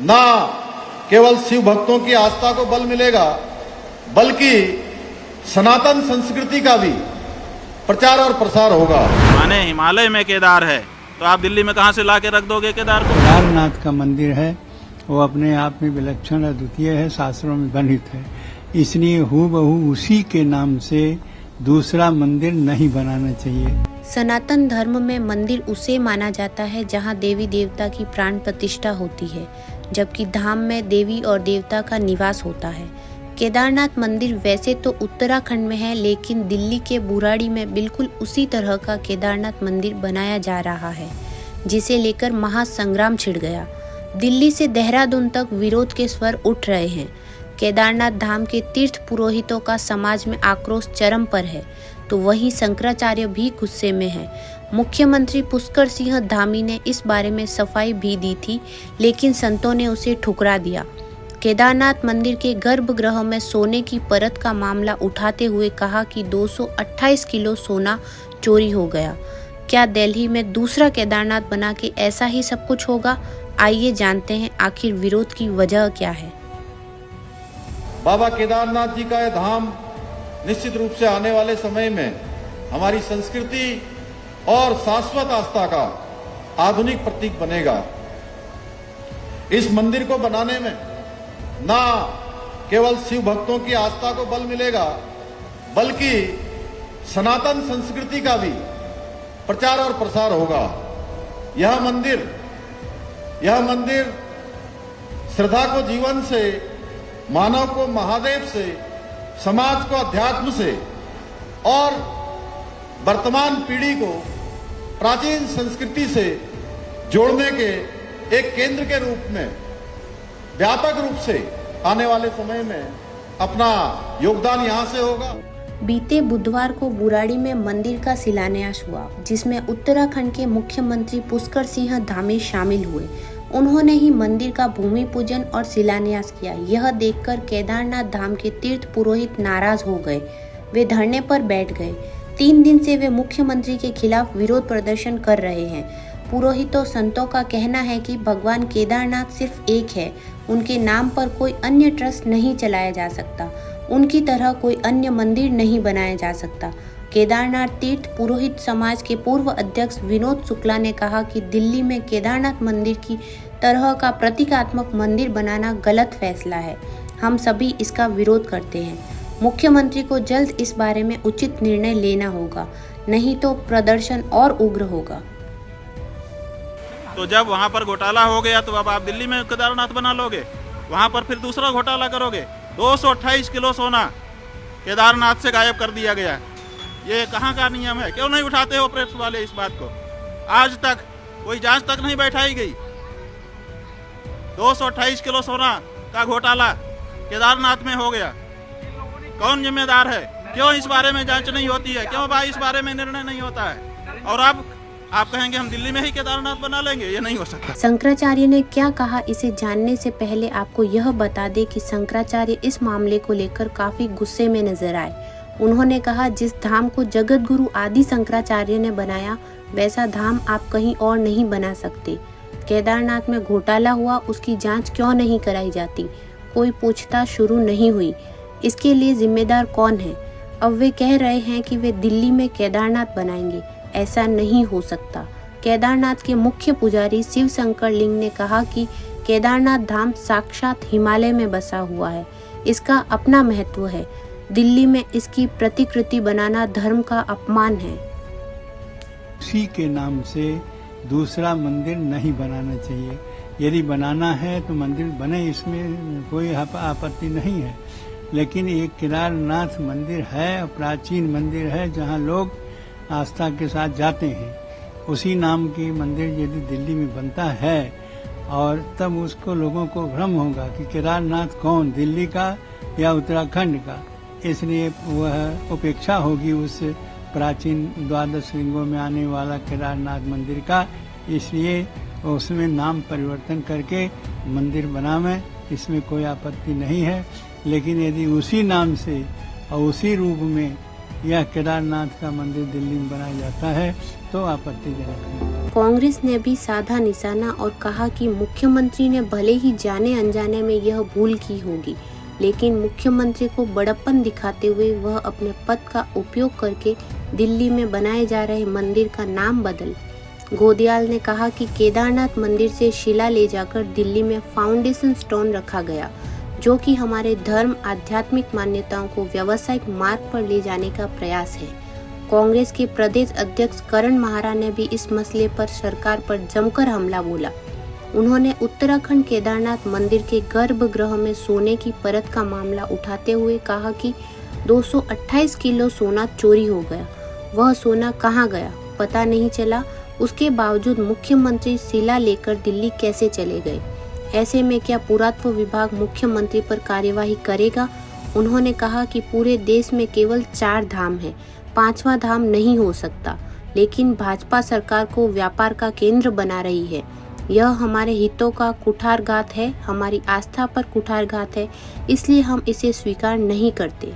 ना केवल शिव भक्तों की आस्था को बल मिलेगा, बल्कि सनातन संस्कृति का भी प्रचार और प्रसार होगा। माने हिमालय में केदार है तो आप दिल्ली में कहां से ला के रख दोगे केदार को? केदारनाथ का मंदिर है, वो अपने आप में विलक्षण अद्वितीय है, शास्त्रों में वर्णित है। इसलिए हूबहू उसी के नाम से दूसरा मंदिर नहीं बनाना चाहिए। सनातन धर्म में मंदिर उसे माना जाता है जहां देवी देवता की प्राण प्रतिष्ठा होती है, जबकि धाम में देवी और देवता का निवास होता है। केदारनाथ मंदिर वैसे तो उत्तराखंड में है, लेकिन दिल्ली के बुराड़ी में बिल्कुल उसी तरह का केदारनाथ मंदिर बनाया जा रहा है, जिसे लेकर महासंग्राम छिड़ गया। दिल्ली से देहरादून तक विरोध के स्वर उठ रहे हैं। केदारनाथ धाम के तीर्थ पुरोहितों का समाज में आक्रोश चरम पर है, तो वहीं शंकराचार्य भी गुस्से में है। मुख्यमंत्री पुष्कर सिंह धामी ने इस बारे में सफाई भी दी थी, लेकिन संतों ने उसे ठुकरा दिया। केदारनाथ मंदिर के गर्भगृह में सोने की परत का मामला उठाते हुए कहा कि 228 किलो सोना चोरी हो गया। क्या दिल्ली में दूसरा केदारनाथ बना के ऐसा ही सब कुछ होगा? आइए जानते हैं आखिर विरोध की वजह क्या है। बाबा केदारनाथ जी का यह धाम निश्चित रूप से आने वाले समय में हमारी संस्कृति और शाश्वत आस्था का आधुनिक प्रतीक बनेगा। इस मंदिर को बनाने में ना केवल शिव भक्तों की आस्था को बल मिलेगा, बल्कि सनातन संस्कृति का भी प्रचार और प्रसार होगा। यह मंदिर श्रद्धा को जीवन से, मानव को महादेव से, समाज को अध्यात्म से और वर्तमान पीढ़ी को प्राचीन संस्कृति से जोड़ने के एक केंद्र के रूप में व्यापक रूप से आने वाले समय में अपना योगदान यहां से होगा। बीते बुधवार को बुराड़ी में मंदिर का शिलान्यास हुआ, जिसमें उत्तराखंड के मुख्यमंत्री पुष्कर सिंह धामी शामिल हुए। उन्होंने ही मंदिर का भूमि पूजन और शिलान्यास किया। यह देखकर केदारनाथ धाम के तीर्थ पुरोहित नाराज हो गए। वे धरने पर बैठ गए। 3 दिन से वे मुख्यमंत्री के खिलाफ विरोध प्रदर्शन कर रहे हैं। पुरोहितों संतों का कहना है कि भगवान केदारनाथ सिर्फ एक है, उनके नाम पर कोई अन्य ट्रस्ट नहीं चलाया जा सकता, उनकी तरह कोई अन्य मंदिर नहीं बनाया जा सकता। केदारनाथ तीर्थ पुरोहित समाज के पूर्व अध्यक्ष विनोद शुक्ला ने कहा कि दिल्ली में केदारनाथ मंदिर की तरह का प्रतीकात्मक मंदिर बनाना गलत फैसला है। हम सभी इसका विरोध करते हैं। मुख्यमंत्री को जल्द इस बारे में उचित निर्णय लेना होगा, नहीं तो प्रदर्शन और उग्र होगा। तो जब वहां पर घोटाला हो गया तो अब आप दिल्ली में केदारनाथ बना लोगे, वहां पर फिर दूसरा घोटाला करोगे। 228 किलो सोना केदारनाथ से गायब कर दिया गया। ये कहाँ का नियम है? क्यों नहीं उठाते हो प्रेस वाले इस बात को? आज तक कोई जांच तक नहीं बैठाई गई। 228 किलो सोना का घोटाला केदारनाथ में हो गया। कौन जिम्मेदार है? क्यों इस बारे में जांच नहीं होती है? क्यों भाई इस बारे में निर्णय नहीं होता है? और अब आप कहेंगे हम दिल्ली में ही केदारनाथ बना लेंगे? ये नहीं हो सकता। शंकराचार्य ने क्या कहा, इसे जानने से पहले आपको यह बता दें कि शंकराचार्य इस मामले को लेकर काफी गुस्से में नजर आए। उन्होंने कहा, जिस धाम को जगत गुरु आदि शंकराचार्य ने बनाया, वैसा धाम आप कहीं और नहीं बना सकते। केदारनाथ में घोटाला हुआ, उसकी जांच क्यों नहीं कराई जाती? कोई पूछताछ शुरू नहीं हुई? इसके लिए जिम्मेदार कौन है? अब वे कह रहे हैं कि वे दिल्ली में केदारनाथ बनाएंगे। ऐसा नहीं हो सकता। केदारनाथ के मुख्य पुजारी शिव शंकर लिंग ने कहा कि केदारनाथ धाम साक्षात हिमालय में बसा हुआ है, इसका अपना महत्व है। दिल्ली में इसकी प्रतिकृति बनाना धर्म का अपमान है। उसी के नाम से दूसरा मंदिर नहीं बनाना चाहिए। यदि बनाना है तो मंदिर बने, इसमें कोई आपत्ति नहीं है। लेकिन एक केदारनाथ मंदिर है, प्राचीन मंदिर है, जहाँ लोग आस्था के साथ जाते हैं। उसी नाम की मंदिर यदि दिल्ली में बनता है और तब उसको लोगों को भ्रम होगा कि केदारनाथ कौन, दिल्ली का या उत्तराखंड का। इसलिए वह उपेक्षा होगी उस प्राचीन 12 लिंगों में आने वाला केदारनाथ मंदिर का। इसलिए उसमें नाम परिवर्तन करके मंदिर बनावे, इसमें कोई आपत्ति नहीं है। लेकिन यदि उसी नाम से और उसी रूप में यह केदारनाथ का मंदिर दिल्ली में बनाया जाता है तो आपत्तिजनक है। कांग्रेस ने भी साधा निशाना और कहा कि मुख्यमंत्री ने भले ही जाने अनजाने में यह भूल की होगी, लेकिन मुख्यमंत्री को बड़प्पन दिखाते हुए वह अपने पद का उपयोग करके दिल्ली में बनाए जा रहे मंदिर का नाम बदल। गोदियाल ने कहा कि केदारनाथ मंदिर से शिला ले जाकर दिल्ली में फाउंडेशन स्टोन रखा गया, जो कि हमारे धर्म आध्यात्मिक मान्यताओं को व्यावसायिक मार्ग पर ले जाने का प्रयास है। कांग्रेस के प्रदेश अध्यक्ष करण माहरा ने भी इस मसले पर सरकार पर जमकर हमला बोला। उन्होंने उत्तराखंड केदारनाथ मंदिर के गर्भगृह में सोने की परत का मामला उठाते हुए कहा कि 228 किलो सोना चोरी हो गया। वह सोना कहाँ गया पता नहीं चला। उसके बावजूद मुख्यमंत्री शिला लेकर दिल्ली कैसे चले गए? ऐसे में क्या पुरातत्व विभाग मुख्यमंत्री पर कार्यवाही करेगा? उन्होंने कहा कि पूरे देश में केवल 4 धाम है, 5वां धाम नहीं हो सकता। लेकिन भाजपा सरकार को व्यापार का केंद्र बना रही है। यह हमारे हितों का कुठारघात है, हमारी आस्था पर कुठारघात है, इसलिए हम इसे स्वीकार नहीं करते।